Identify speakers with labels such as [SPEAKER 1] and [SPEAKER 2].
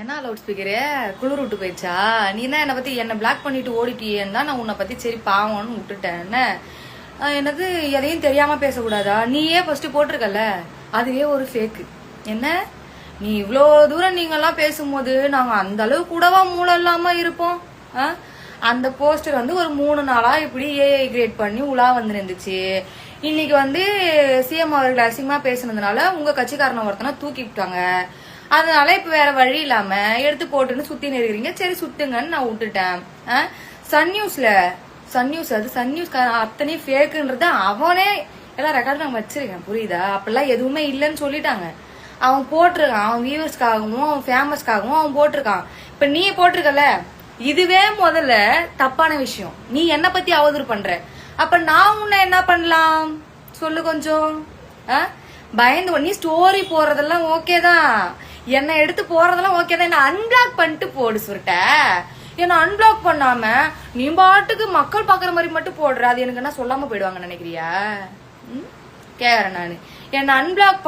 [SPEAKER 1] என்ன loud speaker குளிர் விட்டு போயிடுச்சா? நீ தான் என்னை பத்தி என்ன பிளாக் பண்ணிட்டு ஓடிட்டியேன்னு தான் நான் உன்னை பத்தி சரி பாவம்னு விட்டுட்டேன். என்ன என்னது எதையும் தெரியாம பேசக்கூடாதா? நீயே ஃபர்ஸ்ட் போட்டிருக்கல, அதுவே ஒரு ஃபேக்கு. என்ன நீ இவ்வளோ தூரம் நீங்கெல்லாம் பேசும்போது நாங்க அந்த அளவு கூடவா மூளை இல்லாம இருப்போம்? அந்த போஸ்டர் வந்து ஒரு 3 நாளா இப்படி ஏஐ கிரியேட் பண்ணி உலா வந்து இருந்துச்சு. இன்னைக்கு வந்து சிஎம் அவர்கள் அசிங்கமா பேசுனதுனால உங்க கட்சிக்காரனை ஒருத்தனை தூக்கி விட்டாங்க. அதனால இப்ப வேற வழி இல்லாம எடுத்து போட்டுன்னு சுத்தி நிறுக்கிறீங்க. சரி சுத்துங்கன்னு நான் விட்டுட்டேன். சன் நியூஸ் அது சன் நியூஸ் அத்தனையும் ஃபேக்குன்றத அவனே எல்லாம் ரெக்கார்டு நான் வச்சிருக்கேன், புரியுதா? அப்பெல்லாம் எதுவுமே இல்லைன்னு சொல்லிட்டாங்க. அவன் போட்டிருக்கான், அவன் வியூவர்ஸ்க்காகவும் அவன் ஃபேமஸ்க்காகவும் அவன் போட்டிருக்கான். இப்ப நீ போட்டிருக்கல, இதுவே முதல்ல தப்பான விஷயம். நீ என்ன பத்தி அவதூறு பண்ற, அப்ப நான் உன்னை என்ன பண்ணலாம் சொல்லு கொஞ்சம். பயந்து நீ ஸ்டோரி போறதெல்லாம் ஓகே தான், என்னை எடுத்து போறதெல்லாம் ஓகே தான். என்ன அன்பிளாக் பண்ணிட்டு போடு சொல்லிட்ட. என்ன அன்பிளாக் பண்ணாம நீ பாட்டுக்கு மக்கள் பாக்குற மாதிரி மட்டும் போடுற. அது எனக்கு என்ன சொல்லாம போயிடுவாங்க நினைக்கிறியா? கேக்குறேன் நானு. என்ன அன்பிளாக்